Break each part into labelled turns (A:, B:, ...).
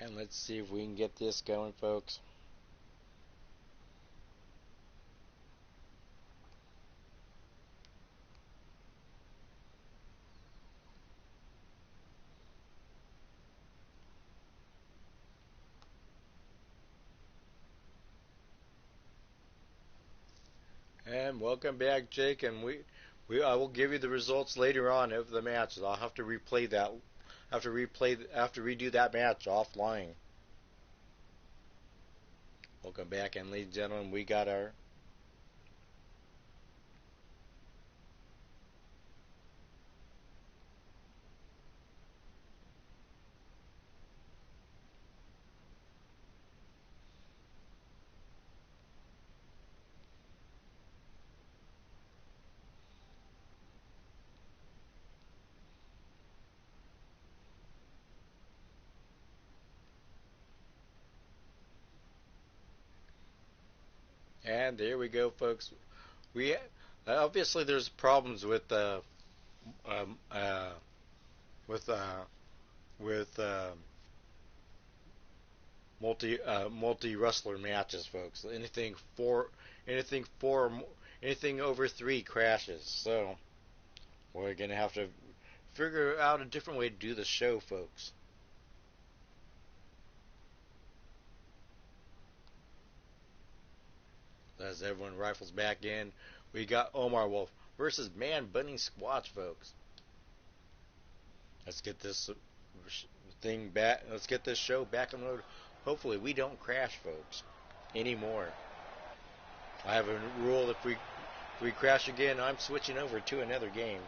A: And let's see if we can get this going, folks. And welcome back, Jake. And I will give you the results later on of the matches. I'll have to replay that. Have to redo that match offline. Welcome back, and ladies and gentlemen, we got our. And there we go, folks. We obviously there's problems with um, uh, with uh, with multi wrestler matches, folks. Anything four anything over three crashes. So we're gonna have to figure out a different way to do the show, folks. As everyone rifles back in, we got Omar Wolf versus Man Bunny Squatch, folks. Let's get this thing back. Let's get this show back on the road. Hopefully, we don't crash, folks, anymore. I have a rule: if we crash again, I'm switching over to another game.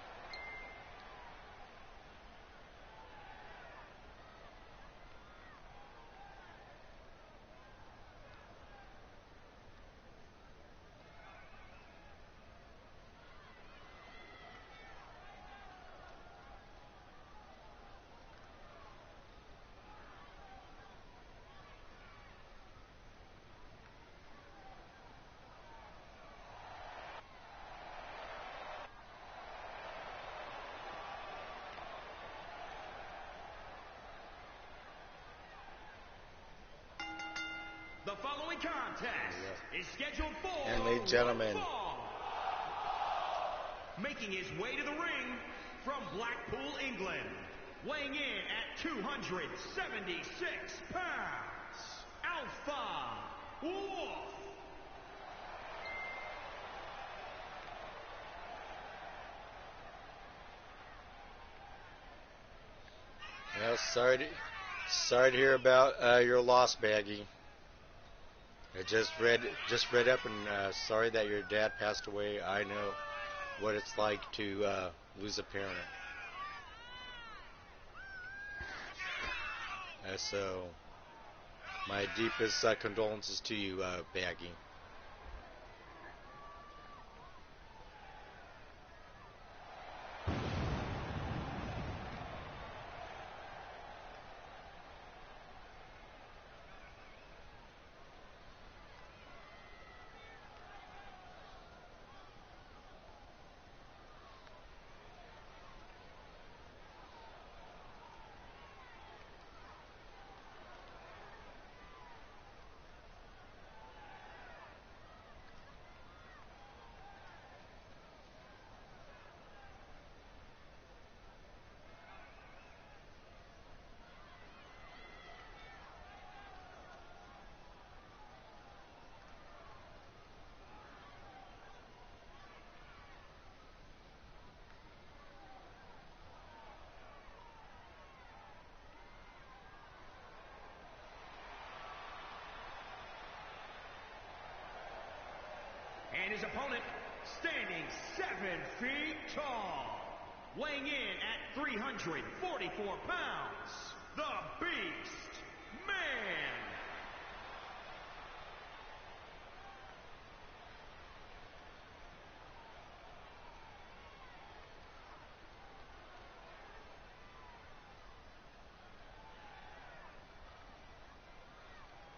B: The following contest is scheduled for
A: and ladies and gentlemen,
B: making his way to the ring from Blackpool, England, weighing in at 276 pounds, Alpha Wolf.
A: well, sorry to hear about your loss, Baggy. I just read up, and sorry that your dad passed away. I know what it's like to lose a parent. So, my deepest condolences to you, Baggy.
B: And his opponent, standing 7 feet tall, weighing in at 344 pounds, the Beast Man.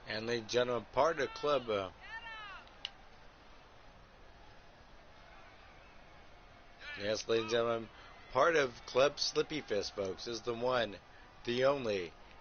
A: And ladies and gentlemen, part of the club. Yes, ladies and gentlemen, part of Club Slippy Fist, folks, is the one, the only,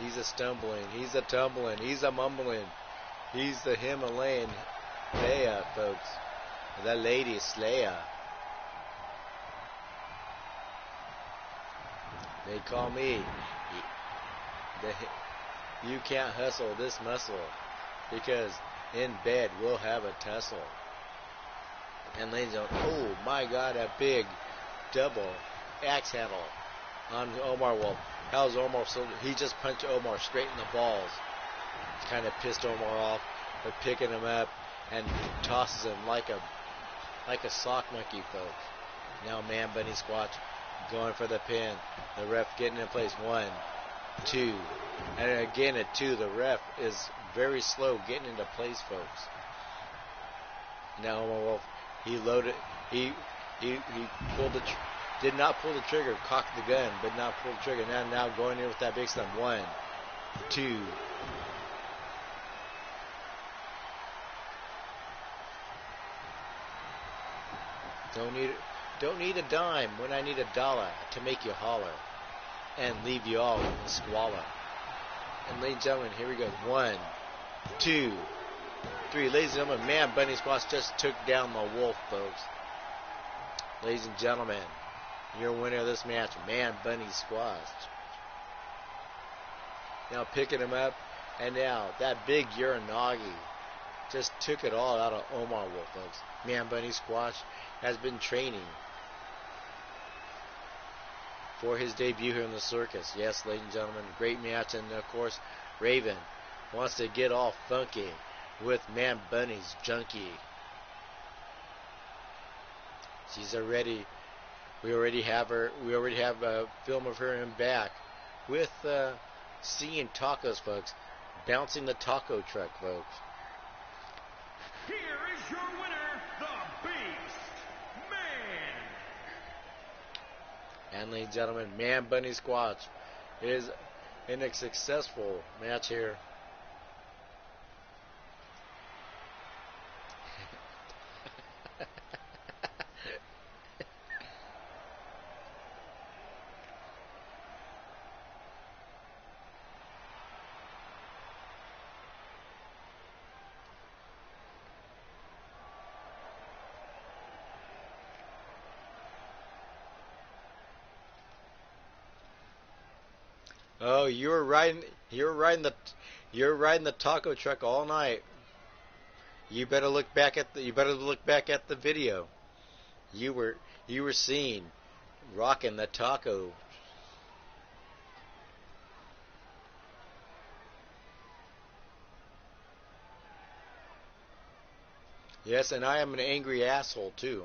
A: He's a stumbling. He's a tumbling. He's a mumbling. He's the Himalayan Leia, folks. The Lady Slayer. They call me you can't hustle this muscle, because in bed we'll have a tussle. And ladies and gentlemen, oh my God, a big double axe handle on Omar Wolf. How's Omar so? He just punched Omar straight in the balls. Kind of pissed Omar off, but picking him up and tosses him like a sock monkey, folks. Now Man Bunny Squatch going for the pin. The ref getting in place. 1, 2, and again at 2. The ref is very slow getting into place, folks. Now Omar Wolf, he loaded. He pulled the. Did not pull the trigger, cocked the gun, but not pull the trigger. Now going in with that big slam. 1, 2. Don't need a dime when I need a dollar to make you holler and leave you all in the squalor. And ladies and gentlemen, here we go. 1, 2, 3. Ladies and gentlemen, Man Bunny Squatch just took down the wolf, folks. Ladies and gentlemen, your winner of this match, Man Bunny Squatch. Now picking him up, and now that big Uranagi just took it all out of Omar Wolf, folks. Man Bunny Squatch has been training for his debut here in the circus. Yes, ladies and gentlemen, great match, and of course, Raven wants to get all funky with Man Bunny's junkie. She's already. We already have her. We already have a film of her in back with seeing tacos, folks, bouncing the taco truck, folks.
B: Here is your winner, the Beast Man.
A: And ladies and gentlemen, Man Bunny Squatch is in a successful match here. Oh, you're riding the taco truck all night. You better look back at the video. You were seen rocking the taco. Yes, and I am an angry asshole too.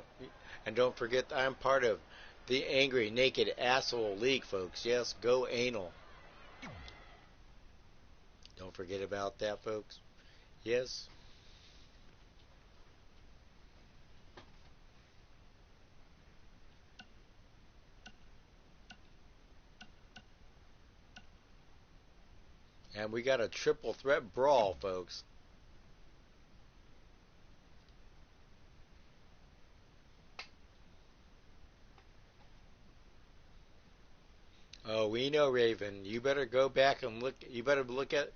A: And don't forget, I'm part of the Angry Naked Asshole League, folks. Yes, go anal. Don't forget about that, folks. Yes. And we got a triple threat brawl, folks. Oh, we know, Raven. You better go back and look. You better look at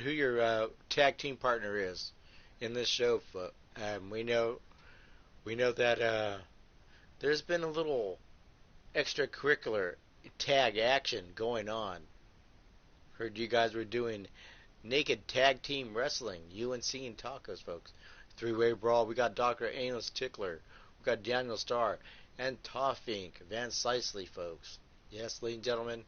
A: who your tag team partner is in this show. We know that there's been a little extracurricular tag action going on. Heard you guys were doing naked tag team wrestling, UNC and Tacos, folks. Three-way brawl. We got Dr. Amos Tickler. We got Daniel Starr and Toffink Van Sicely, folks. Yes, ladies and gentlemen,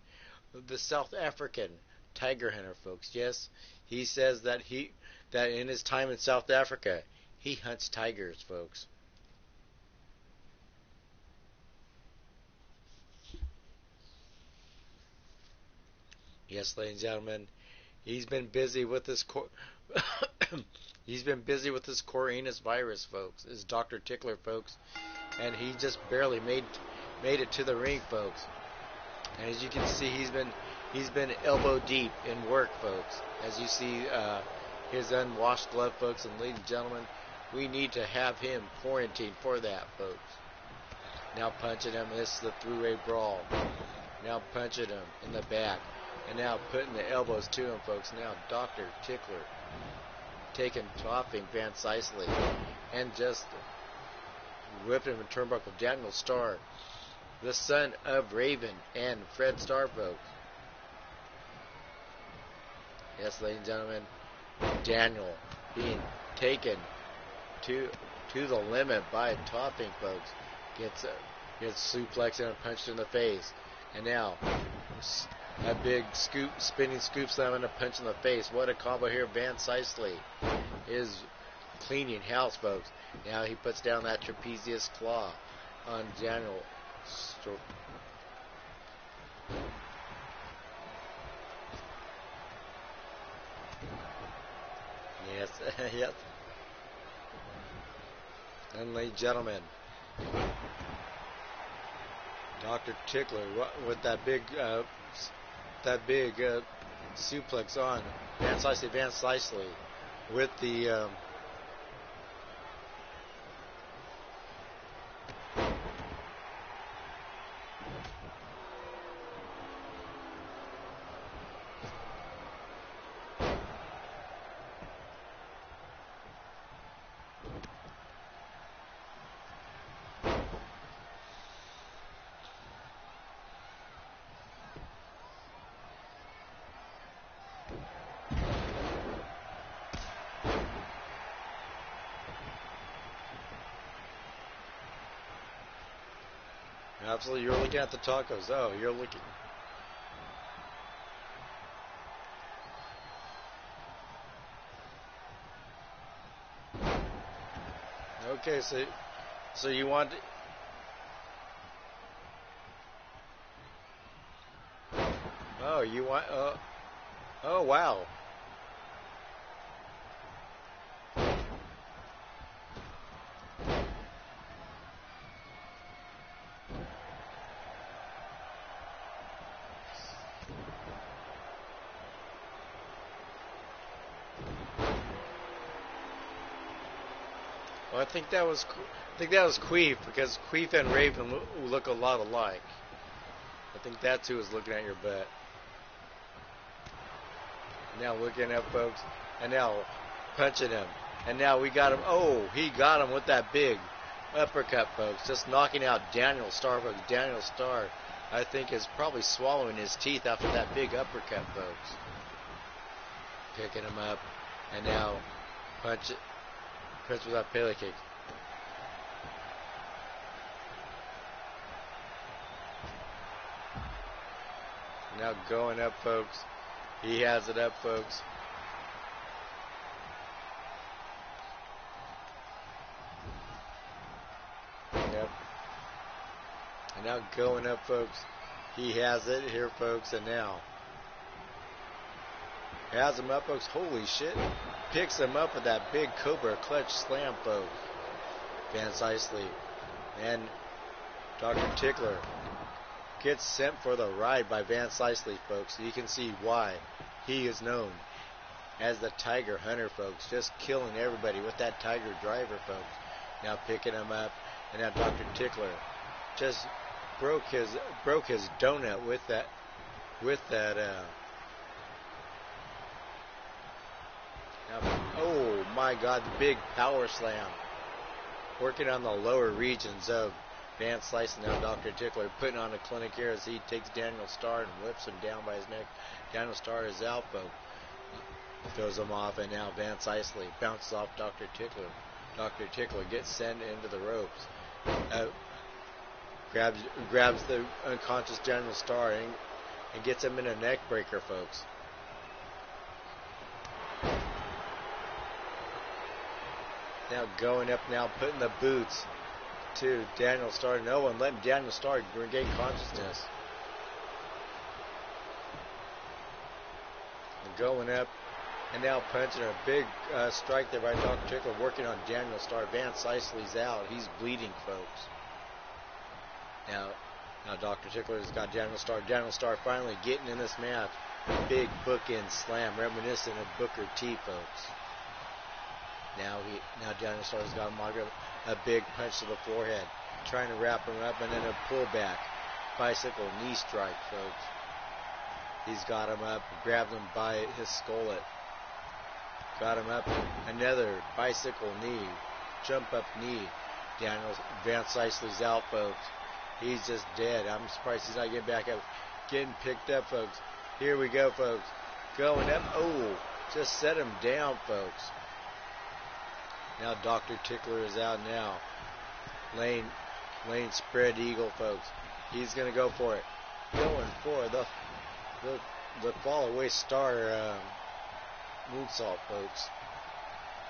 A: the South African tiger hunter, folks. Yes, he says that in his time in South Africa, he hunts tigers, folks. Yes, ladies and gentlemen, he's been busy with this he's been busy with this Coriolis virus, folks. It's Dr. Tickler, folks, and he just barely made it to the ring, folks. And as you can see, he's been elbow deep in work, folks. As you see his unwashed glove, folks, and ladies and gentlemen, we need to have him quarantined for that, folks. Now punching him. This is the three-way brawl. Now punching him in the back. and now putting the elbows to him, folks. Now Dr. Tickler taking, topping Van Sicely, and just whipping him in turnbuckle. Daniel Starr, the son of Raven and Fred Starr, folks. Yes, ladies and gentlemen, Daniel being taken to the limit by topping, folks. Gets suplexed and punched in the face, and now a big scoop, spinning scoop slam and a punch in the face. What a combo here! Van Sicely is cleaning house, folks. Now he puts down that trapezius claw on Daniel. Yes, yes. And ladies and gentlemen, Dr. Tickler with that big suplex on Van Sicely with the absolutely, you're looking at the tacos. Oh, you're looking. Okay, so you want. Oh, you want. Oh, wow. Well, I think that was Queef, because Queef and Raven look a lot alike. I think that's who was looking at your butt. Now looking at folks, and now punching him, and now we got him. Oh, he got him with that big uppercut, folks. Just knocking out Daniel Starr, folks. Daniel Starr, I think, is probably swallowing his teeth after that big uppercut, folks. Picking him up, and now punch with that Pele kick. Now going up, folks. He has it up, folks. Yep. And now going up, folks. He has it here, folks. And now has him up, folks. Holy shit. Picks him up with that big Cobra clutch slam, folks. Van Sicely. And Dr. Tickler gets sent for the ride by Van Sicely, folks. You can see why he is known as the Tiger Hunter, folks. Just killing everybody with that Tiger Driver, folks. Now picking him up, and now Dr. Tickler just broke his donut with that oh my God, the big power slam. Working on the lower regions of Van Sicely. Now Dr. Tickler putting on a clinic here as he takes Daniel Starr and whips him down by his neck. Daniel Starr is out, folks. Throws him off, and now Van Sicely bounces off Dr. Tickler. Dr. Tickler gets sent into the ropes. Grabs the unconscious Daniel Starr and gets him in a neck breaker, folks. Now going up, now putting the boots to Daniel Starr. No one letting Daniel Starr regain consciousness. And going up, and now punching a big strike there by Dr. Tickler, working on Daniel Starr. Van Sicely's out. He's bleeding, folks. Now Dr. Tickler's got Daniel Starr. Daniel Starr finally getting in this match. Big bookend slam, reminiscent of Booker T, folks. Now Daniel Starr's got him on a big punch to the forehead, trying to wrap him up, and then a pullback bicycle knee strike, folks. He's got him up, grabbed him by his skullet. Got him up, another bicycle knee, jump up knee. Daniel Van Sicely's out, folks. He's just dead. I'm surprised he's not getting back up. Getting picked up, folks. Here we go, folks. Going up. Oh, just set him down, folks. Now Dr. Tickler is out now. Lane spread eagle, folks. He's going to go for it. Going for the fall away star moonsault, folks.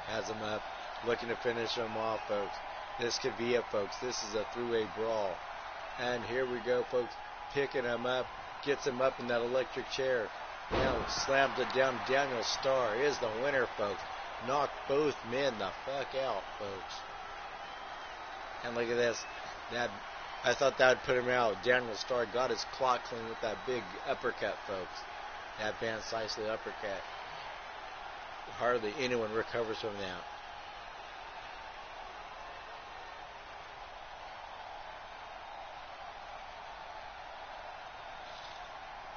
A: Has him up. Looking to finish him off, folks. This could be it, folks. This is a three-way brawl. And here we go, folks. Picking him up. Gets him up in that electric chair. Now slams it down. Daniel Starr is the winner, folks. Knocked both men the fuck out, folks. And look at this. I thought that would put him out. Daniel Starr got his clock clean with that big uppercut, folks. That Van Sicely uppercut. Hardly anyone recovers from that.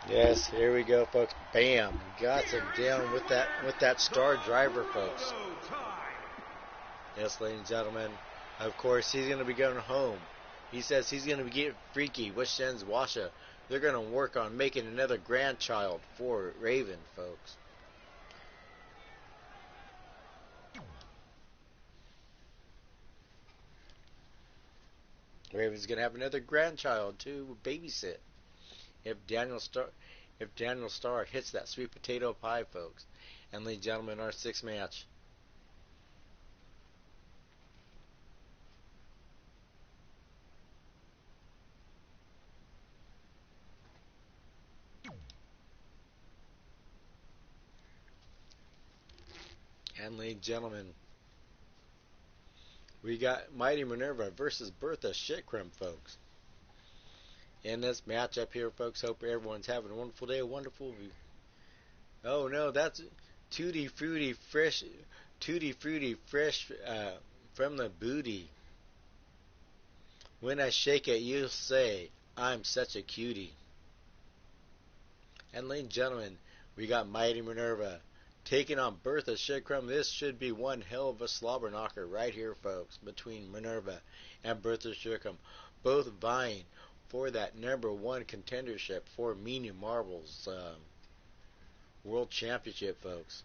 A: Yes, here we go, folks. Bam! Got him down with that star driver, folks. Yes, ladies and gentlemen. Of course, he's going to be going home. He says he's going to be getting freaky with Shen's Washa. They're going to work on making another grandchild for Raven, folks. Raven's going to have another grandchild to babysit. If Daniel Starr hits that sweet potato pie, folks. And ladies and gentlemen, our sixth match. And ladies and gentlemen, we got Mighty Minerva versus Bertha Shitcrum, folks. In this match up here, folks, hope everyone's having a wonderful day, a wonderful week. Oh no, that's Tutti Frutti Fresh from the booty. When I shake it, you'll say, I'm such a cutie. And ladies and gentlemen, we got Mighty Minerva taking on Bertha Shitcrum. This should be one hell of a slobber knocker right here, folks, between Minerva and Bertha Shitcrum. Both vying for that #1 contendership for Meanie Marvel's World Championship, folks.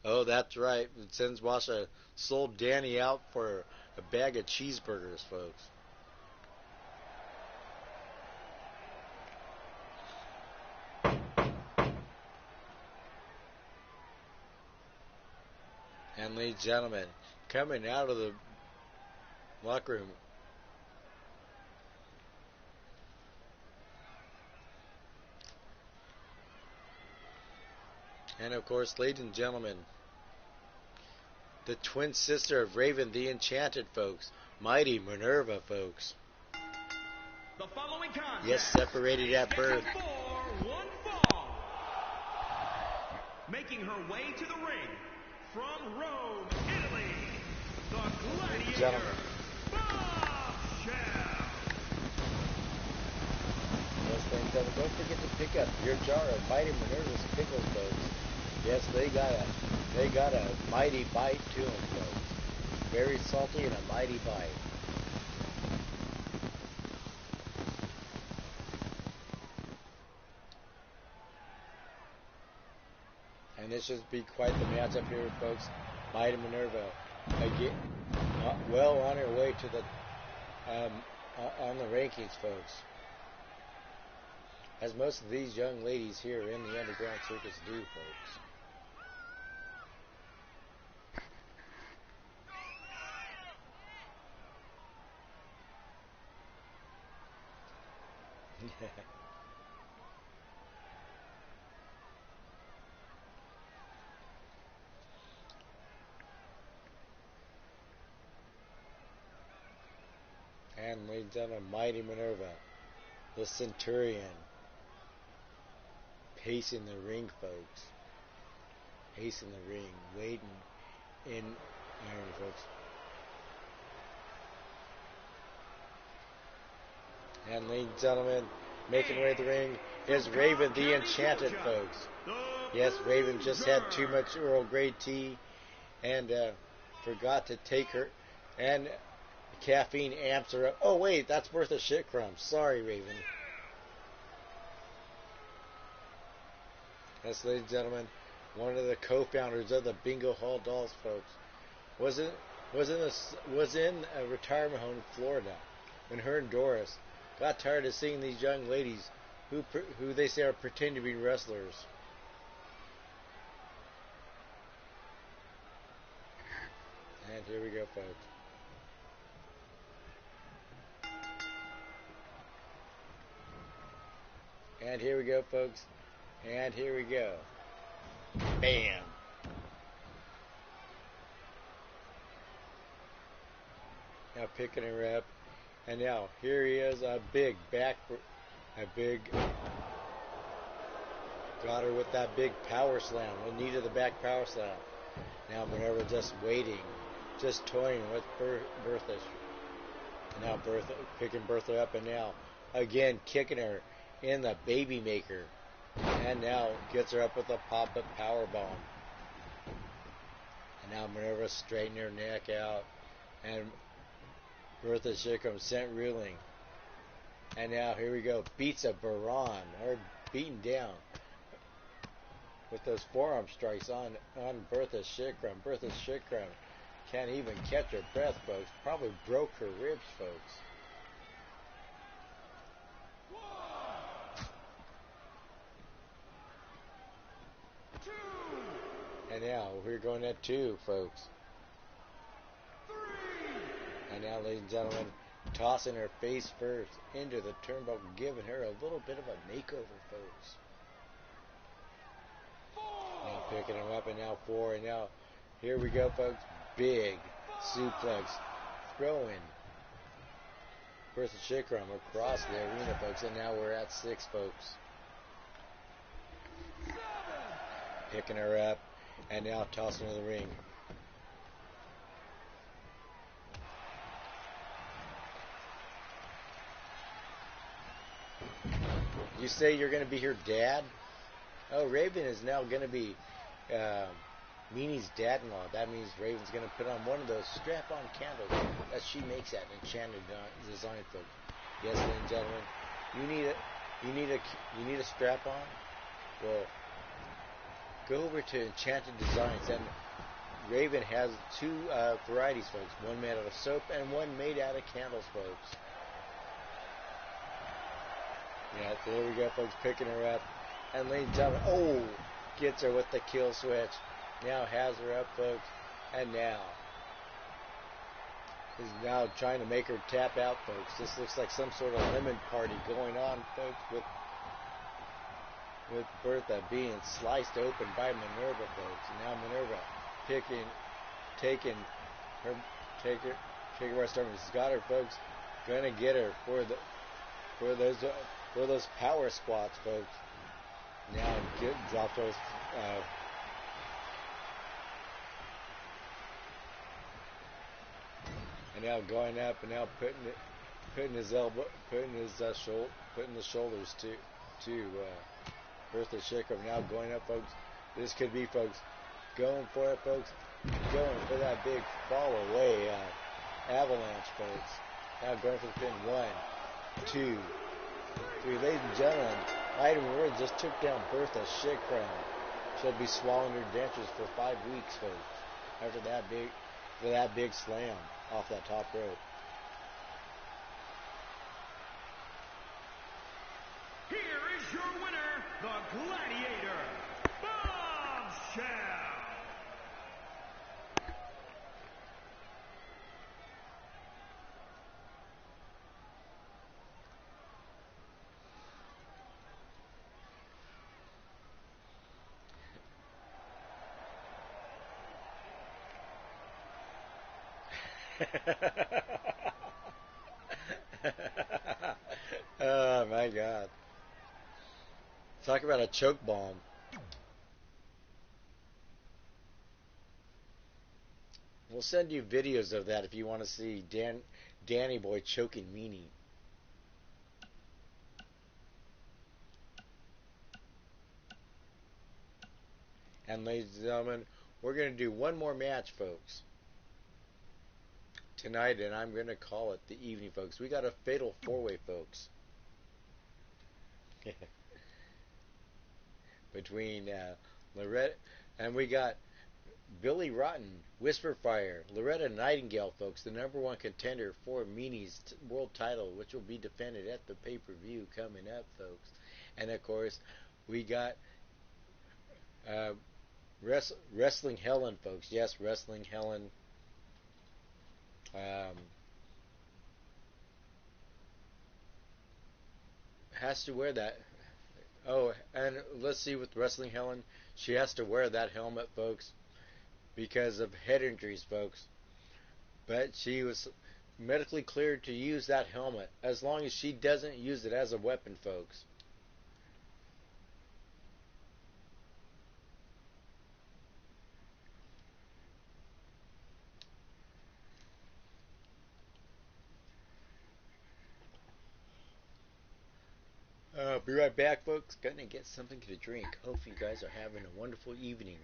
A: Oh, that's right. Sens Washa sold Danny out for a bag of cheeseburgers, folks. And ladies and gentlemen, coming out of the locker room, and of course, ladies and gentlemen, the twin sister of Raven the Enchanted, folks, Mighty Minerva, folks.
B: The following contest,
A: yes, separated at birth.
B: One fall. Making her way to the ring from Rome, Italy, the Gladiator, Bombshell.
A: Yes, ladies and gentlemen, don't forget to pick up your jar of Mighty Minerva's pickles, folks. Yes, they got a mighty bite to them, folks. Very salty and a mighty bite. And this should be quite the match up here, folks. Mighty Minerva, again, well on her way to the on the rankings, folks. As most of these young ladies here in the Underground Circus do, folks. ladies and gentlemen, Mighty Minerva, the Centurion, pacing the ring, folks. Pacing the ring, waiting in there, folks. And ladies and gentlemen, making way to the ring is Raven the Enchanted, folks. Yes, Raven just had too much Earl Grey tea and forgot to take her, and caffeine amps her up. Oh wait, that's Bertha Shitcrumb. Sorry, Raven. Yes, ladies and gentlemen, one of the co-founders of the Bingo Hall Dolls, folks, was in a retirement home in Florida when her and Doris got tired of seeing these young ladies who they say are pretending to be wrestlers. And here we go, folks. And here we go, folks. And here we go. Bam! Now picking her up. And now here he is, got her with that big power slam. The need of the back power slam. Now Minerva just waiting, just toying with Bertha. And now Bertha picking Bertha up, and now again kicking her in the baby maker. And now gets her up with a pop-up power bomb. And now Minerva straightening her neck out, and Bertha Shitcrumb sent reeling. And now here we go, beats a Baron, or beaten down with those forearm strikes on Bertha Shitcrumb. Bertha Shitcrumb can't even catch her breath, folks. Probably broke her ribs, folks. And now we're going at 2, folks. And now, ladies and gentlemen, tossing her face first into the turnbuckle, giving her a little bit of a makeover, folks. Now picking her up, and now 4, and now here we go, folks. Big suplex, throwing Bertha Shitcrumb across the arena, folks. And now we're at 6, folks. Picking her up, and now tossing her to the ring. You say you're going to be her dad? Oh, Raven is now going to be Meanie's dad-in-law. That means Raven's going to put on one of those strap-on candles that she makes at Enchanted Design, folks. Yes, ladies and gentlemen, you need a strap-on. Well, go over to Enchanted Designs, and Raven has 2 varieties, folks. One made out of soap and one made out of candles, folks. Yeah, there we go, folks, picking her up. And ladies and gentlemen, gets her with the kill switch. Now has her up, folks. And now is now trying to make her tap out, folks. This looks like some sort of lemon party going on, folks, with Bertha being sliced open by Minerva, folks. And now Minerva taking her by storm. She's got her, folks. Gonna get her for those power squats, folks. Now drop those. And now going up, and now putting his elbow, putting the shoulders to Bertha Shitcrumb. Now going up, folks. This could be, folks, going for it, folks. Going for that big fall away avalanche, folks. Now going for the pin. 1, 2, 3. Ladies and gentlemen, Item Word just took down Bertha Shitcrumb. She'll be swallowing her dentures for 5 weeks, folks, after that big slam off that top rope.
B: Here is your winner, the Gladiator, Bombshell.
A: Oh my God! Talk about a choke bomb. We'll send you videos of that if you want to see Danny Boy choking Meanie. And ladies and gentlemen, we're going to do one more match, folks, tonight, and I'm going to call it the evening, folks. We got a fatal four-way, folks, between Loretta, and we got Billy Rotten, Whisper Fire, Loretta Nightingale, folks, the #1 contender for Meanie's world title, which will be defended at the pay-per-view coming up, folks. And of course, we got Wrestling Helen, folks. Yes, Wrestling Helen. Has to wear that. Oh, and let's see with Wrestling Helen, she has to wear that helmet, folks, because of head injuries, folks. But she was medically cleared to use that helmet as long as she doesn't use it as a weapon, folks. Be right back, folks. Gonna get something to drink. Hopefully, you guys are having a wonderful evening.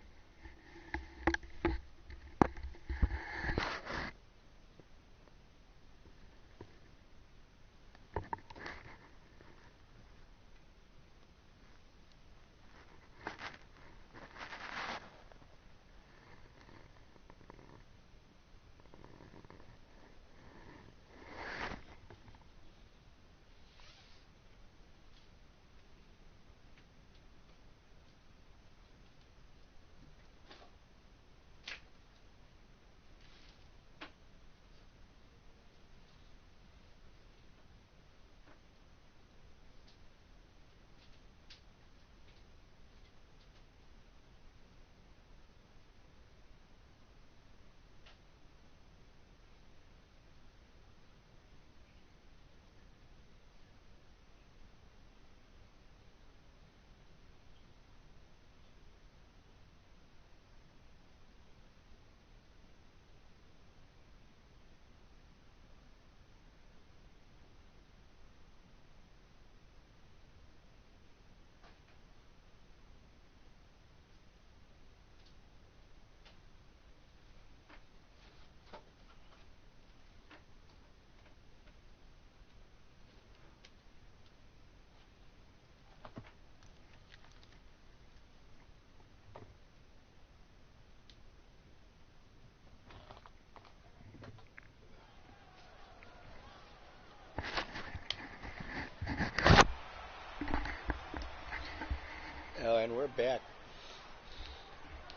A: And we're back,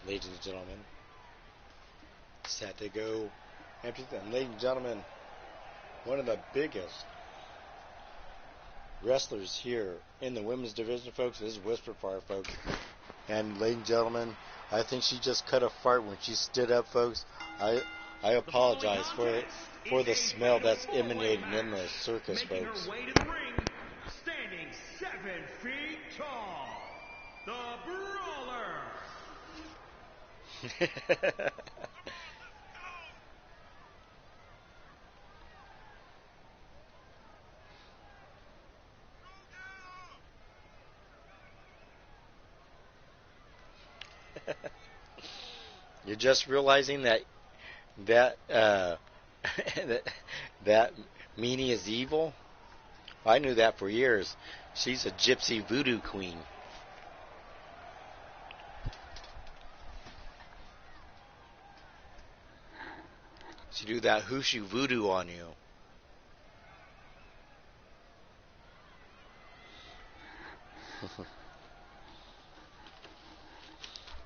A: ladies and gentlemen. Set to go. And ladies and gentlemen, one of the biggest wrestlers here in the women's division, folks, is Whisper Fire, folks. And ladies and gentlemen, I think she just cut a fart when she stood up, folks. I apologize for the smell that's emanating in the circus, folks.
B: Standing 7 feet tall, the Brawler.
A: You're just realizing that that that Meanie is evil? I knew that for years. She's a gypsy voodoo queen. She do that hooshu voodoo on you.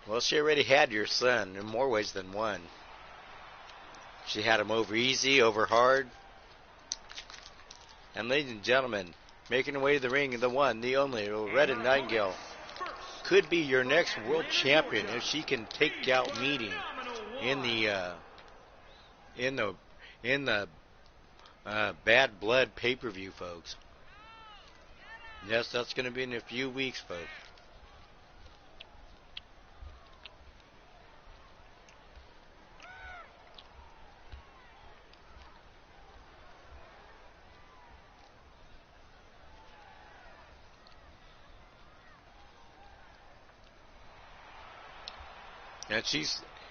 A: Well, she already had your son in more ways than one. She had him over easy, over hard. And ladies and gentlemen, making her way to the ring, the one, the only, Loretta Nightingale, could be your next world champion if she can take out Meanie in the Bad Blood pay-per-view, folks. Yes, that's going to be in a few weeks, folks.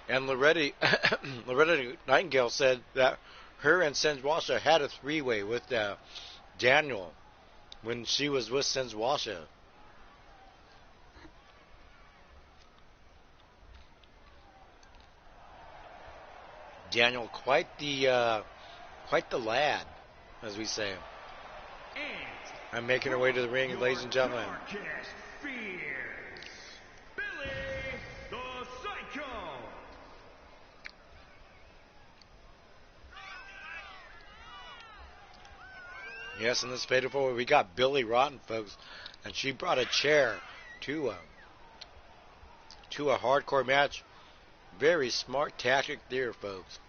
A: And Loretta Loretta Nightingale said that her and Senjwasha had a three-way with Daniel when she was with Senjwasha. Daniel, quite the lad, as we say. I'm making her way to the ring, ladies and gentlemen. Yes, in this fatal four, we got Billy Rotten, folks, and she brought a chair to a hardcore match. Very smart tactic there, folks.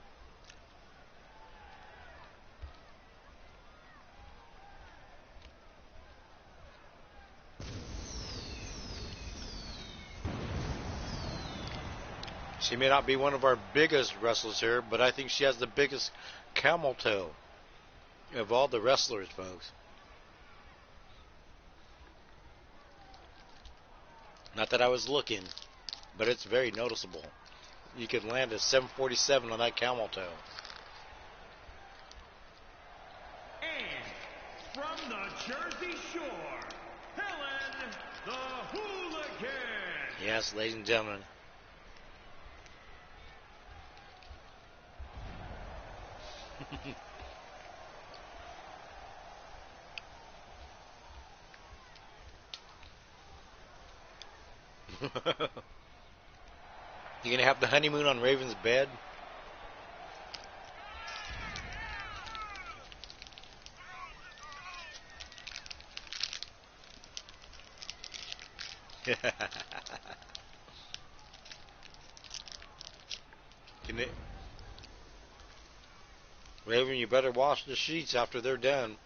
A: She may not be one of our biggest wrestlers here, but I think she has the biggest camel toe of all the wrestlers, folks. Not that I was looking, but it's very noticeable. You could land a 747 on that camel toe.
B: And from the Jersey Shore, Helen the Hooligan.
A: Yes, ladies and gentlemen. You gonna have the honeymoon on Raven's bed? Raven, you better wash the sheets after they're done.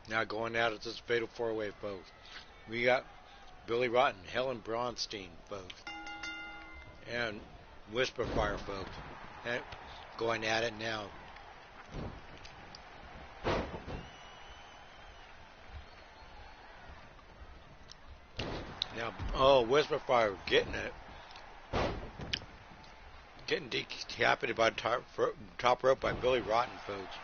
A: Now going out at this fatal four-way, folks. We got Billy Rotten, Helen Braunstein, folks, and Whisper Fire, folks. And going at it now. Now, oh, Whisper Fire getting it. Getting decapitated by top rope by Billy Rotten, folks.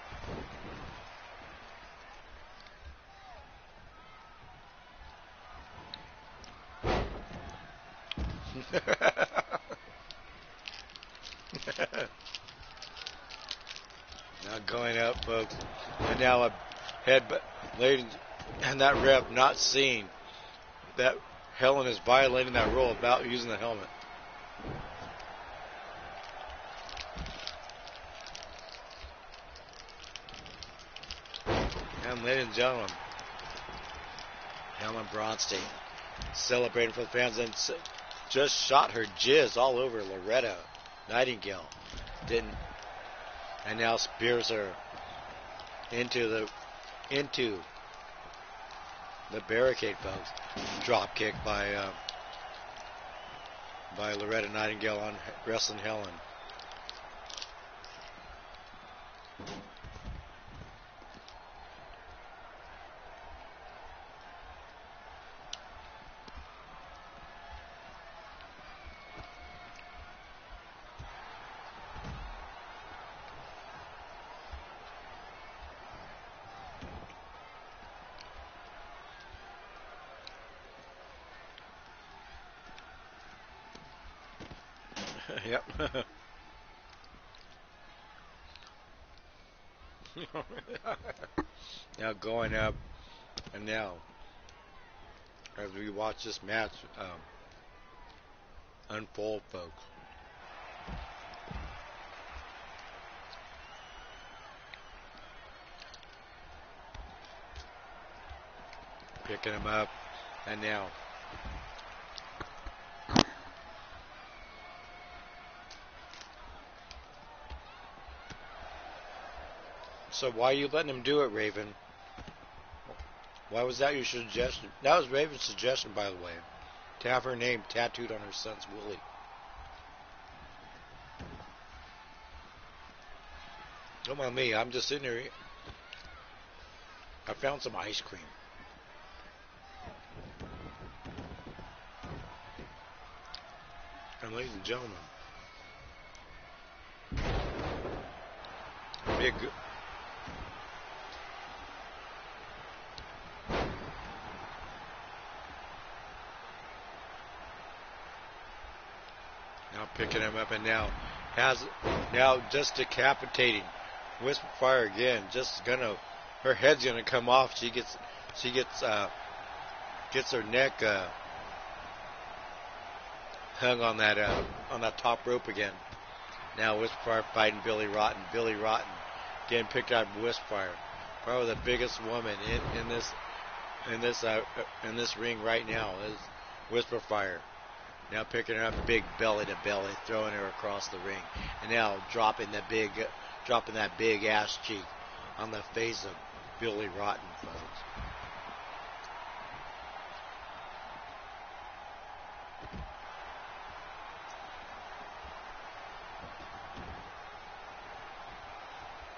A: Now going up, folks. And now a head, ladies, and that ref not seeing that Helen is violating that rule about using the helmet. And ladies and gentlemen, Helen Braunstein celebrating for the fans and just shot her jizz all over Loretta Nightingale. Didn't, and now spears her into the barricade, folks. Drop kick by Loretta Nightingale on Wrestling Helen. Yep. Now going up, and now as we watch this match unfold, folks. picking him up, and now so why are you letting him do it, Raven? Why was that your suggestion? That was Raven's suggestion, by the way, to have her name tattooed on her son's willy. Don't mind me, I'm just sitting here. I found some ice cream. And ladies and gentlemen, big. Now picking him up, and now just decapitating Whisper Fire again. Just gonna, her head's gonna come off. She gets her neck hung on that top rope again. Now Whisper Fire fighting Billy Rotten. Billy Rotten getting picked up by Whisper Fire. Probably the biggest woman in this ring right now is Whisper Fire. Now picking her up, big belly to belly, throwing her across the ring, and now dropping that big ass cheek on the face of Billy Rotten, folks.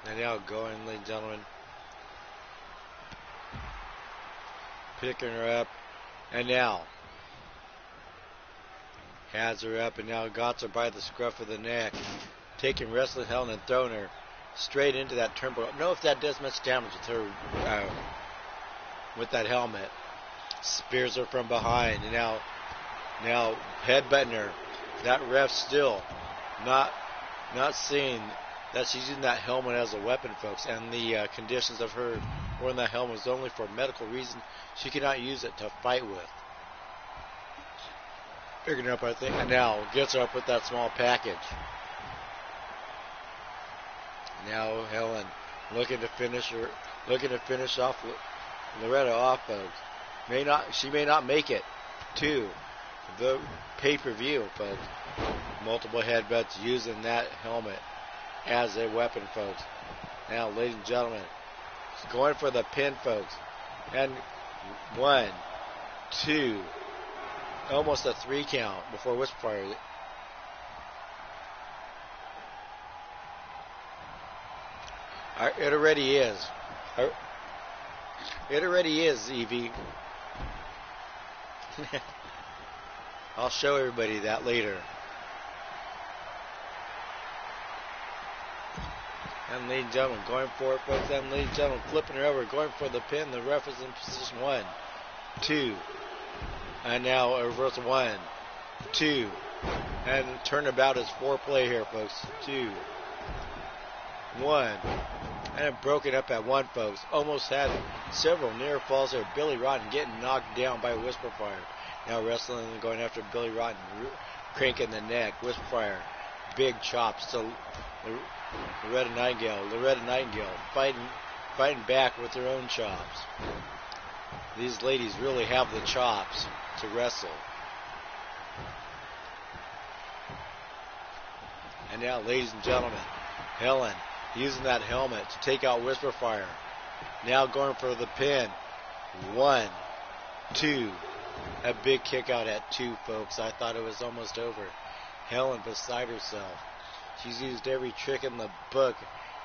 A: And now going, ladies and gentlemen, picking her up, and now has her up, and now got her by the scruff of the neck, taking Wrestling Helen and throwing her straight into that turnbuckle. I don't know if that does much damage with her, with that helmet. Spears her from behind, and now headbutting her. That ref still not seeing that she's using that helmet as a weapon, folks, and the conditions of her wearing that helmet is only for medical reasons. She cannot use it to fight with. Picking her up, I think, and now gets her up with that small package. Now Helen looking to finish off Loretta off, folks. She may not make it to the pay-per-view, folks. Multiple headbutts using that helmet as a weapon, folks. Now, ladies and gentlemen, it's going for the pin, folks. And 1, 2, almost a 3 count before Whisper Fire. It already is. It already is, Evie. I'll show everybody that later. And ladies and gentlemen, going for it, folks. And ladies and gentlemen, flipping her over, going for the pin. The ref is in position 1, 2. And now a reversal 1, 2. And turnabout is foreplay here, folks. 2, 1. And it broke it up at 1, folks. Almost had several near falls there. Billy Rotten getting knocked down by Whisper Fire. Now wrestling and going after Billy Rotten, cranking the neck. Whisper Fire, big chops to Loretta Nightingale fighting back with their own chops. These ladies really have the chops to wrestle. And now, ladies and gentlemen, Helen using that helmet to take out Whisper Fire. Now going for the pin. 1, 2. A big kick out at 2, folks. I thought it was almost over. Helen beside herself. She's used every trick in the book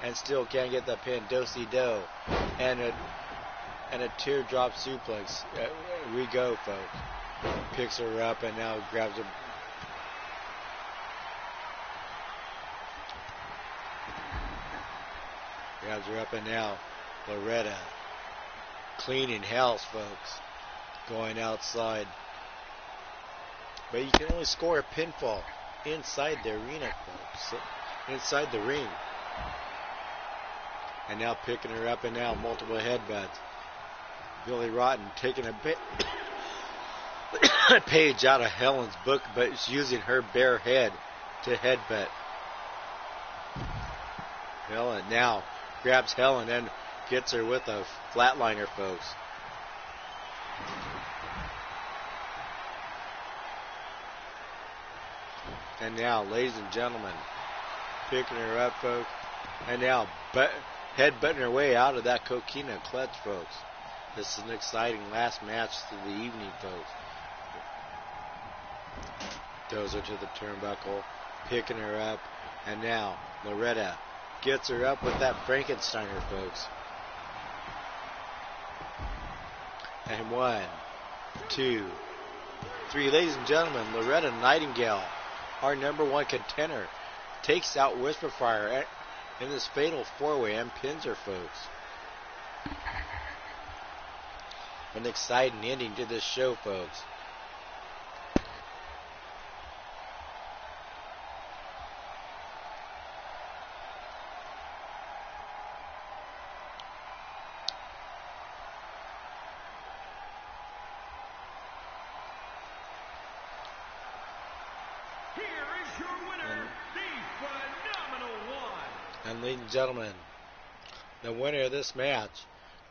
A: and still can't get the pin. Do-si-do. And a teardrop suplex. We go, folks. Picks her up and now grabs her. Grabs her up, and now Loretta cleaning house, folks. Going outside. But you can only score a pinfall inside the arena, folks. Inside the ring. And now picking her up, and now multiple headbutts. Billy Rotten taking a page out of Helen's book, but it's using her bare head to headbutt. Helen now grabs Helen and gets her with a flatliner, folks. And now, ladies and gentlemen, picking her up, folks. And now, headbutting her way out of that coquina clutch, folks. This is an exciting last match of the evening, folks. Throws her to the turnbuckle, picking her up. And now, Loretta gets her up with that Frankensteiner, folks. And 1, 2, 3. Ladies and gentlemen, Loretta Nightingale, our number 1 contender, takes out Whisperfire in this fatal 4-way and pins her, folks. An exciting ending to this show, folks. And ladies and gentlemen, the winner of this match,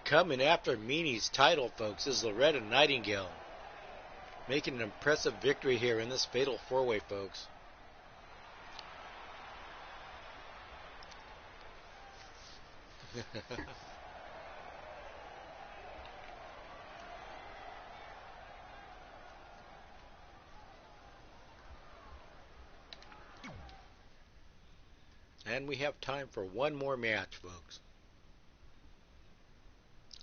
A: coming after Meanie's title, folks, is Loretta Nightingale. Making an impressive victory here in this fatal 4-way, folks. And we have time for one more match, folks.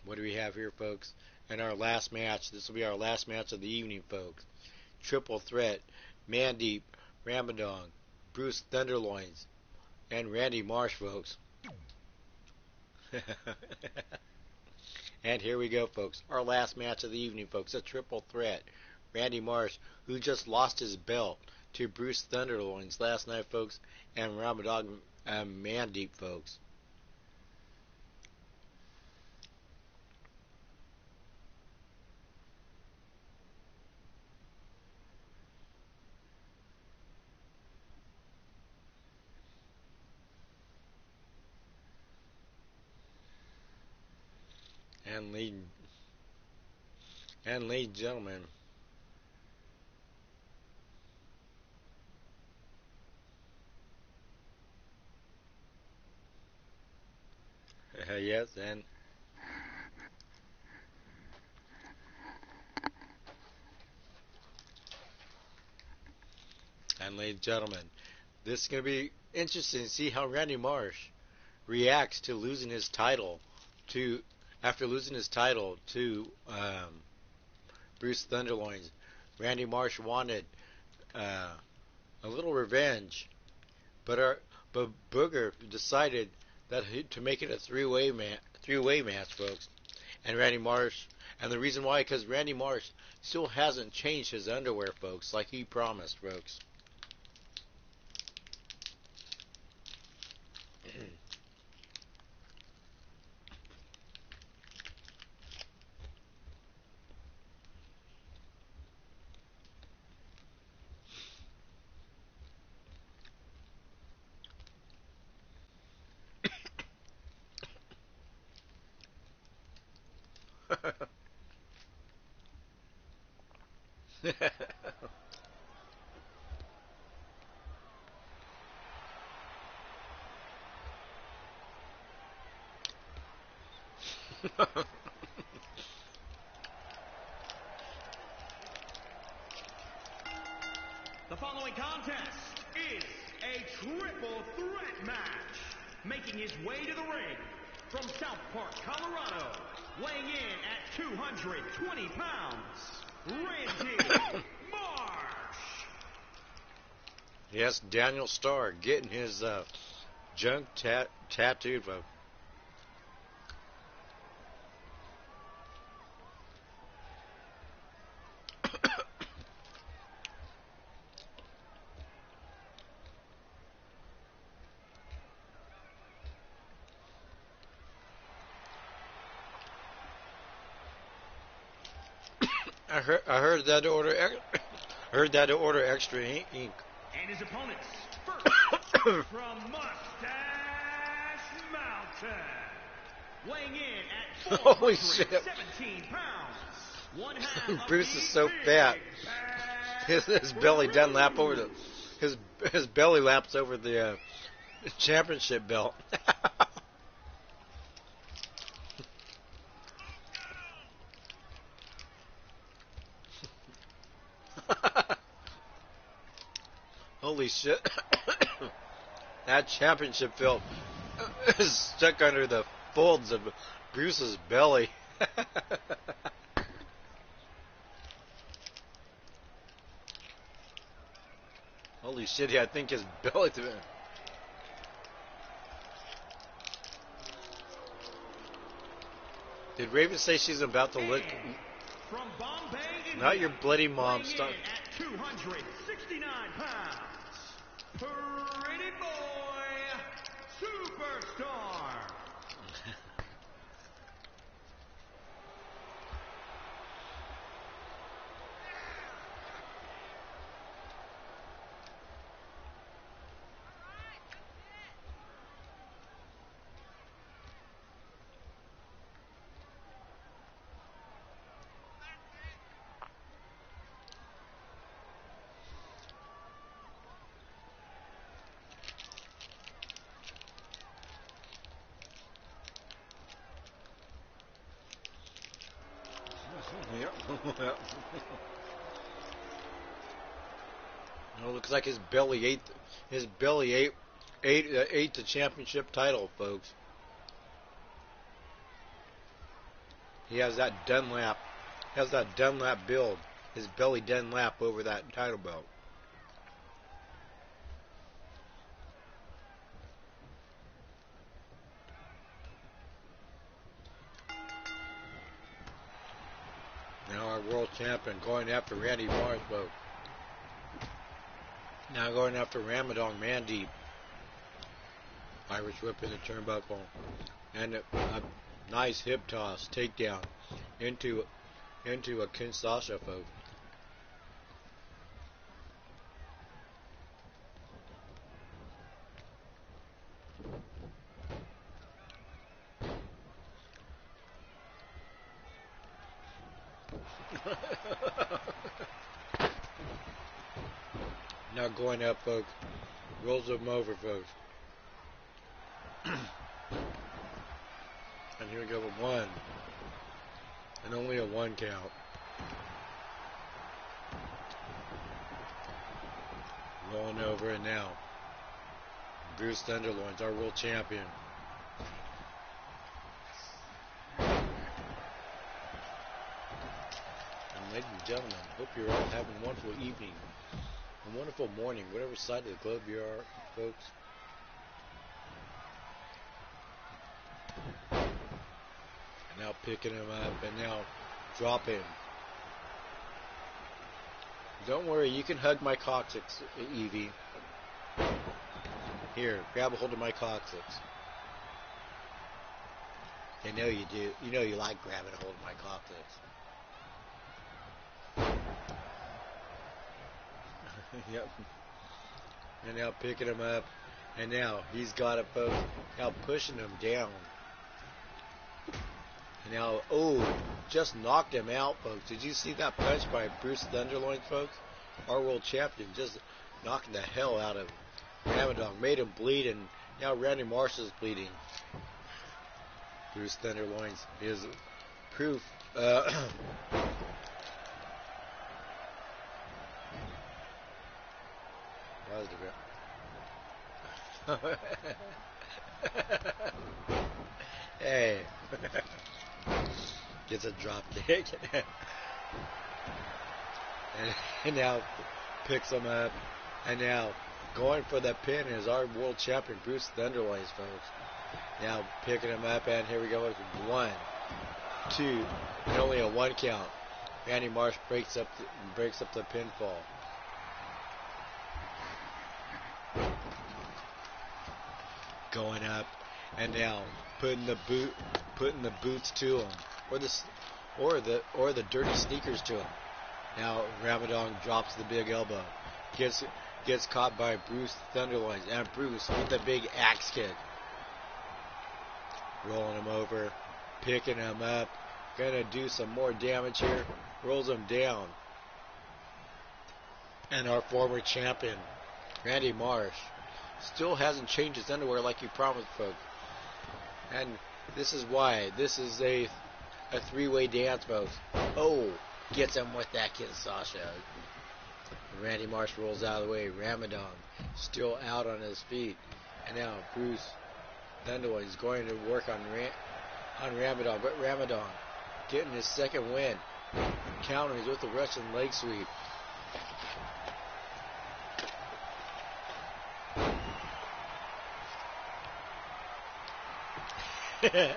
A: What do we have here, folks? And our last match. This will be our last match of the evening, folks. Triple threat. Mandeep, Ramadong, Bruce Thunderloins, and Randy Marsh, folks. And here we go, folks. Our last match of the evening, folks. A triple threat. Randy Marsh, who just lost his belt to Bruce Thunderloins last night, folks, and Ramadong Mandeep, folks. And ladies and gentlemen, yes, and ladies and gentlemen, this is going to be interesting to see how Randy Marsh reacts to losing his title after losing his title to Bruce Thunderloins. Randy Marsh wanted a little revenge, but Booger decided that to make it a three-way match, folks. And Randy Marsh, and the reason why, because Randy Marsh still hasn't changed his underwear, folks, like he promised, folks.
B: The following contest is a triple threat match. Making his way to the ring from South Park, Colorado, weighing in at 220 pounds, Randy Marsh.
A: Yes, Daniel Starr getting his junk tattooed, folks. I heard that to order extra ink.
B: And his opponents, first from Mustache Mountain, weighing in at
A: Holy shit.
B: 417 pounds, one half
A: Bruce
B: of
A: is so fat. His belly done lap over the his his belly laps over the championship belt. Holy shit. That championship belt is stuck under the folds of Bruce's belly. Holy shit, yeah, I think his belly... Did Raven say she's about to lick...
B: From Bombay, India,
A: Not your bloody mom.
B: weighing
A: Stop.
B: in at 269 pounds, Pretty Boy Superstar.
A: No, looks like his belly ate the championship title, folks. He has that Dunlap build. His belly Dunlap over that title belt. Now our world champion going after Randy Marsh, folks. Now going after Ramadan Mandeep. Irish whip in the turnbuckle. And a nice hip toss, takedown into a Kinshasa, folks. Now going up, folks. Rolls them over, folks. And here we go with one. And only a one count. Rolling over, and now Bruce Thunderloins, our world champion. And ladies and gentlemen, hope you're all having a wonderful evening, a wonderful morning, whatever side of the globe you are, folks. And now picking him up, and now dropping. Don't worry, you can hug my coccyx, Evie. Here, grab a hold of my coccyx. I know you do. You know you like grabbing a hold of my coccyx. Yep. And now picking him up. And now he's got it, folks. Now pushing him down. And now, oh, just knocked him out, folks. Did you see that punch by Bruce Thunderloins, folks? Our world champion just knocking the hell out of Ramadan. Made him bleed, and now Randy Marsh is bleeding. Bruce Thunderloins is proof. Hey. Gets a drop kick. and now picks him up. And now going for the pin is our world champion, Bruce Thunderloins, folks. Now picking him up, and here we go. 1, 2, and only a one count. Randy Marsh breaks up the pinfall. Going up, and now putting the boots to him, or the dirty sneakers to him. Now Ramadan drops the big elbow, gets caught by Bruce Thunderloins, and Bruce with the big axe kick, rolling him over, picking him up, gonna do some more damage here, rolls him down, and our former champion Randy Marsh still hasn't changed his underwear like he promised, folks. And this is why. This is a three-way dance, folks. Oh, gets him with that Kinshasa. Randy Marsh rolls out of the way. Ramadan still out on his feet. And now Bruce Thunderloin is going to work on Ramadan. But Ramadan getting his second win. Counters with the Russian leg sweep. Yeah.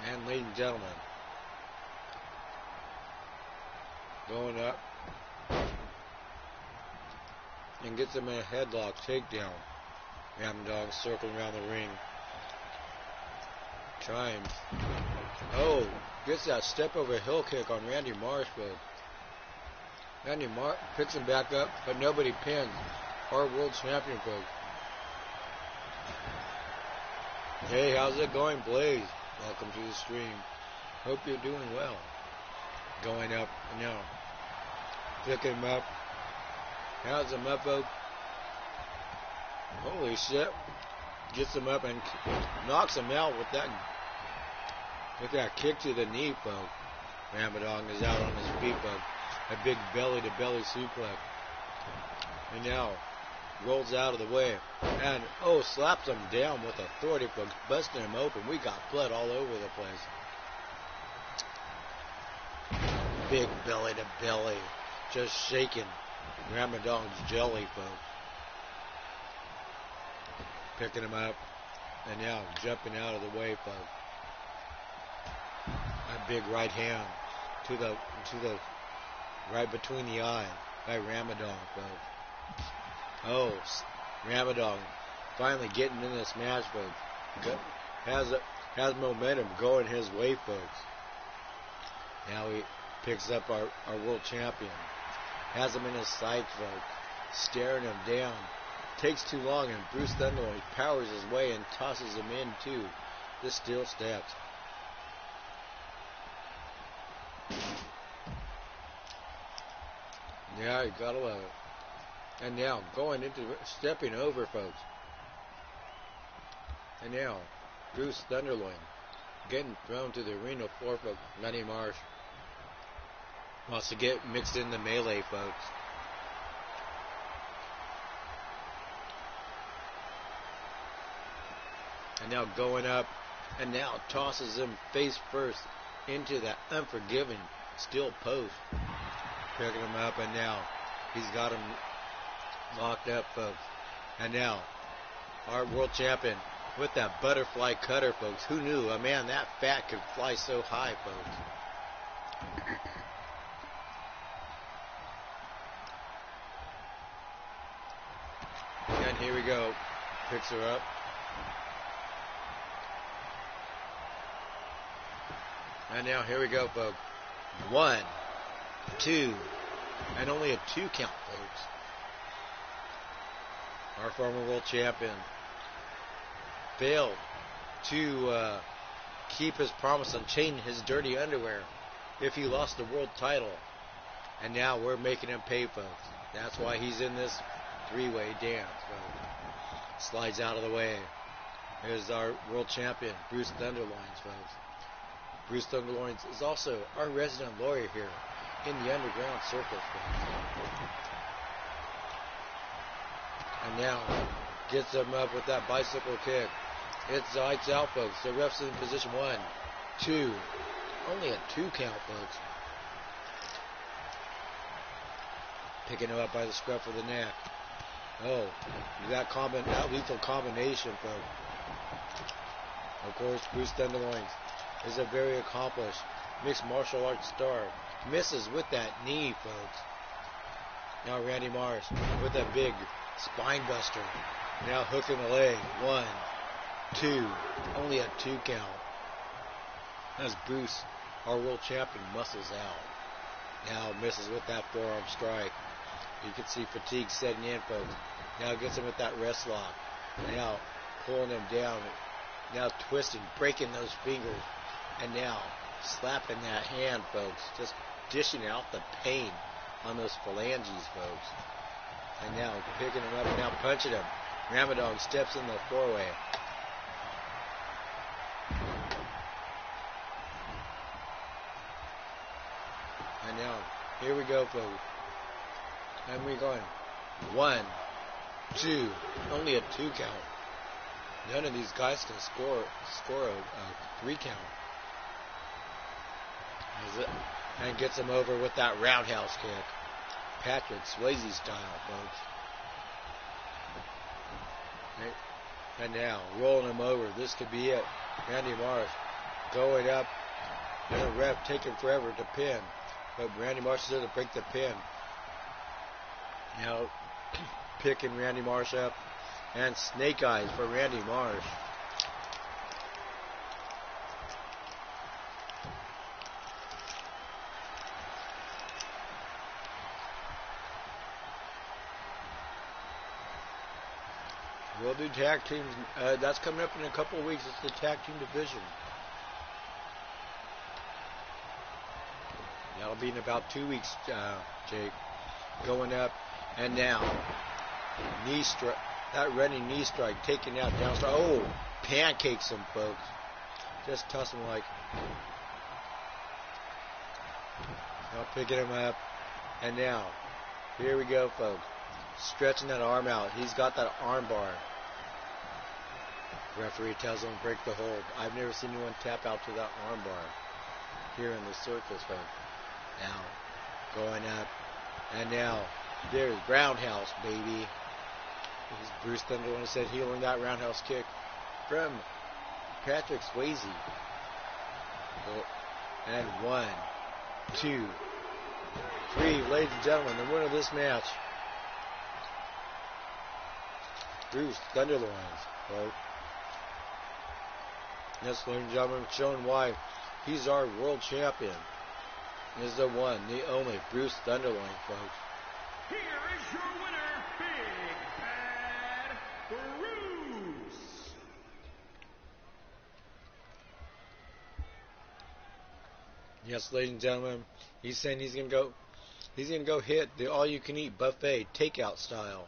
A: And ladies and gentlemen, going up and gets him in a headlock takedown. Ramadan circling around the ring. Trying. Oh, gets that step over heel kick on Randy Marsh, but Randy Marsh picks him back up, but nobody pins our world champion, folks. Hey, how's it going, Blaze? Welcome to the stream. Hope you're doing well. Going up now. Picking him up. Has him up, folks. Holy shit. Gets him up and knocks him out with that kick to the knee, folks. Ramadan is out on his feet, folks. A big belly-to-belly suplex. And now rolls out of the way. And, oh, slaps him down with authority, folks. Busting him open. We got blood all over the place. Big belly-to-belly. Just shaking Ramadan's jelly, folks. Picking him up. And now jumping out of the way, folks. A big right hand to the right between the eye by Ramadan, folks. Oh, Ramadan finally getting in this match, folks. Has momentum going his way, folks. Now he picks up our world champion. Has him in his sights, folks. Staring him down. Takes too long, and Bruce Thunderloin powers his way and tosses him into the steel steps. Yeah, you gotta love it. And now, stepping over, folks. And now, Bruce Thunderloin getting thrown to the arena floor, folks. Randy Marsh wants to get mixed in the melee, folks. And now going up, and now tosses him face first into that unforgiving steel post. Picking him up, and now he's got him locked up, folks. And now our world champion with that butterfly cutter, folks. Who knew a man that fat could fly so high, folks? And here we go. Picks her up. And now here we go, folks. 1, 2, and only a 2 count, folks. Our former world champion failed to keep his promise on changing his dirty underwear if he lost the world title. And now we're making him pay, folks. That's why he's in this three-way dance, folks. Slides out of the way. Here's our world champion, Bruce Thunderloin, folks. Bruce Thunderloin is also our resident lawyer here in the Underground Circus, folks. And now gets him up with that bicycle kick. It's lights out, folks. The ref's in position 1, 2. Only a 2 count, folks. Picking him up by the scruff of the neck. Oh, that lethal combination, folks. Of course, Bruce Thunderloin is a very accomplished mixed martial arts star. Misses with that knee, folks. Now Randy Marsh with a big spine buster. Now hooking the leg. 1, 2. Only a 2 count. As Bruce, our world champion, muscles out. Now misses with that forearm strike. You can see fatigue setting in, folks. Now gets him with that wrist lock. Now pulling him down, now twisting, breaking those fingers, and now slapping that hand, folks, just dishing out the pain on those phalanges, folks. And now picking him up and now punching him. Ramadan steps in the four-way. And now, here we go, folks. And we're going 1, 2, only a 2 count. None of these guys can score a 3 count. And gets him over with that roundhouse kick. Patrick Swayze style, folks. And now, rolling him over. This could be it. Randy Marsh going up. And the ref taking forever to pin. But Randy Marsh is there to break the pin. Now, picking Randy Marsh up. And snake eyes for Randy Marsh. We'll do tag teams. That's coming up in a couple of weeks. It's the tag team division. That'll be in about 2 weeks, Jake. Going up and down. Knee strike. That running knee strike taking out down. Oh, pancakes him, folks. Just toss him like. Now picking him up. And now, here we go, folks. Stretching that arm out. He's got that arm bar. Referee tells him to break the hold. I've never seen anyone tap out to that arm bar here in the circus, folks. Now, going up. And now, there's roundhouse, baby. As Bruce Thunderlord said, healing that roundhouse kick from Patrick Swayze. And 1, 2, 3, ladies and gentlemen, the winner of this match, Bruce Thunderlord. Well, yes, ladies and gentlemen, showing why he's our world champion. Is the one, the only, Bruce Thunderlord, folks.
B: Here is your winner, Big Bad Bruce.
A: Yes, ladies and gentlemen, he's saying he's gonna go hit the all-you-can-eat buffet takeout style.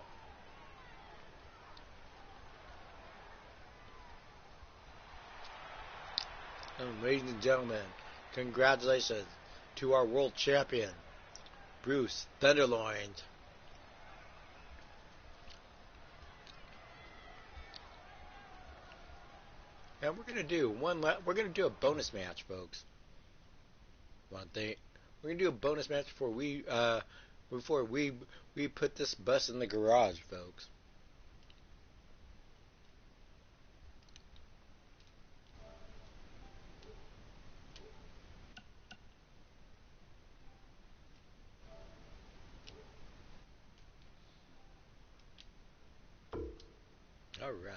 A: And ladies and gentlemen, congratulations to our world champion, Bruce Thunderlord. And we're gonna do we're gonna do a bonus match, folks. One thing, we're gonna do a bonus match before we put this bus in the garage, folks. All right.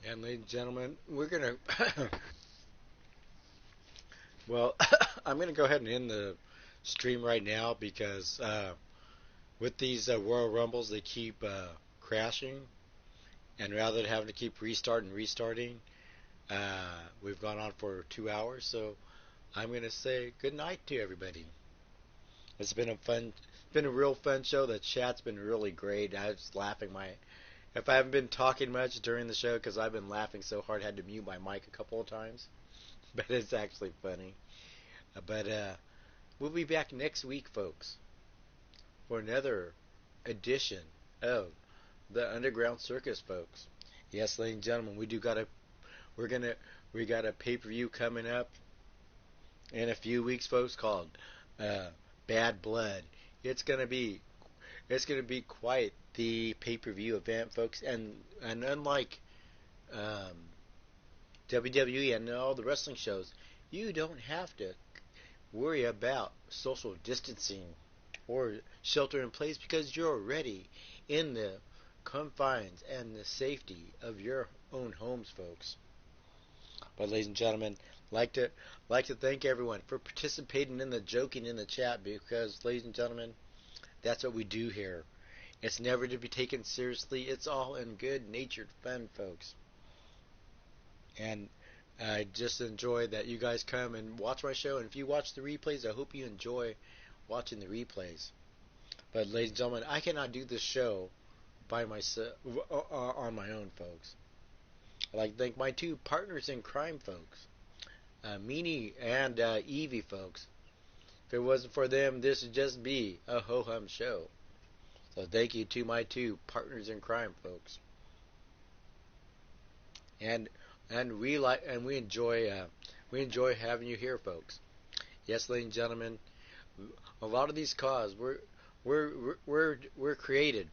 A: And ladies and gentlemen, we're gonna well, I'm gonna go ahead and end the stream right now because with these Royal Rumbles, they keep crashing, and rather than having to keep restarting, we've gone on for 2 hours. So I'm gonna say good night to everybody. It's been a real fun show. The chat's been really great. I was laughing if I haven't been talking much during the show because I've been laughing so hard, I had to mute my mic a couple of times. But it's actually funny. But we'll be back next week, folks, for another edition of the Underground Circus, folks. Yes, ladies and gentlemen, we got a pay-per-view coming up in a few weeks, folks, called Bad Blood. It's gonna be It's going to be quite the pay-per-view event, folks. And unlike um, WWE and all the wrestling shows, you don't have to worry about social distancing or shelter in place because you're already in the confines and the safety of your own homes, folks. But ladies and gentlemen, like to thank everyone for participating in the joking in the chat because ladies and gentlemen, that's what we do here. It's never to be taken seriously. It's all in good natured fun, folks. And I just enjoy that you guys come and watch my show. And if you watch the replays, I hope you enjoy watching the replays. But ladies and gentlemen, I cannot do this show by myself on my own, folks. I'd like to thank my two partners in crime, folks, Meanie and Evie, folks. If it wasn't for them, this would just be a ho-hum show. So thank you to my two partners in crime, folks. And we enjoy having you here, folks. Yes, ladies and gentlemen, a lot of these CAWs were created,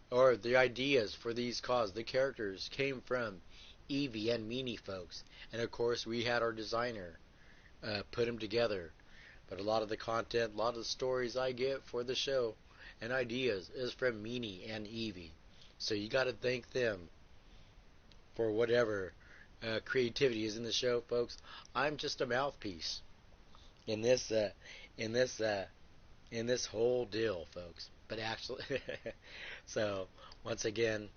A: or the ideas for these CAWs, the characters came from Evie and Meanie, folks. And of course, we had our designer put them together. But a lot of the content, a lot of the stories I get for the show and ideas is from Meanie and Evie. So you got to thank them for whatever creativity is in the show, folks. I'm just a mouthpiece in this in this in this whole deal, folks. But actually, so once again,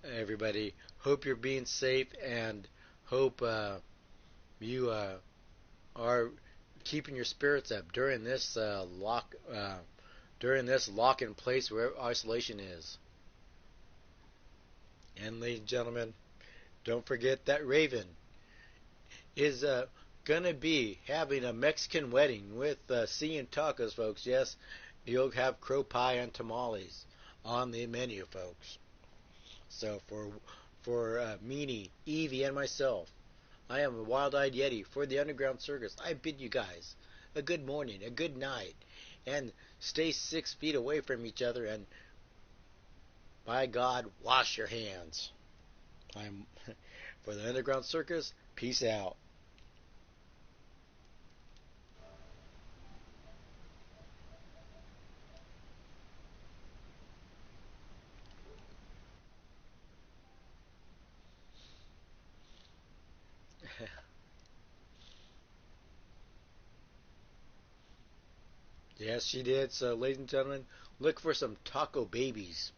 A: everybody, hope you're being safe and hope you are keeping your spirits up during this lock in place where isolation is. And ladies and gentlemen, don't forget that Raven is gonna be having a Mexican wedding with sea and tacos, folks. Yes, you'll have crow pie and tamales on the menu, folks. So for Meanie, Evie, and myself, I am a wild-eyed Yeti for the Underground Circus. I bid you guys a good morning, a good night, and stay 6 feet away from each other. And by God, wash your hands. I'm for the Underground Circus. Peace out. Yes, she did. So, ladies and gentlemen, look for some taco babies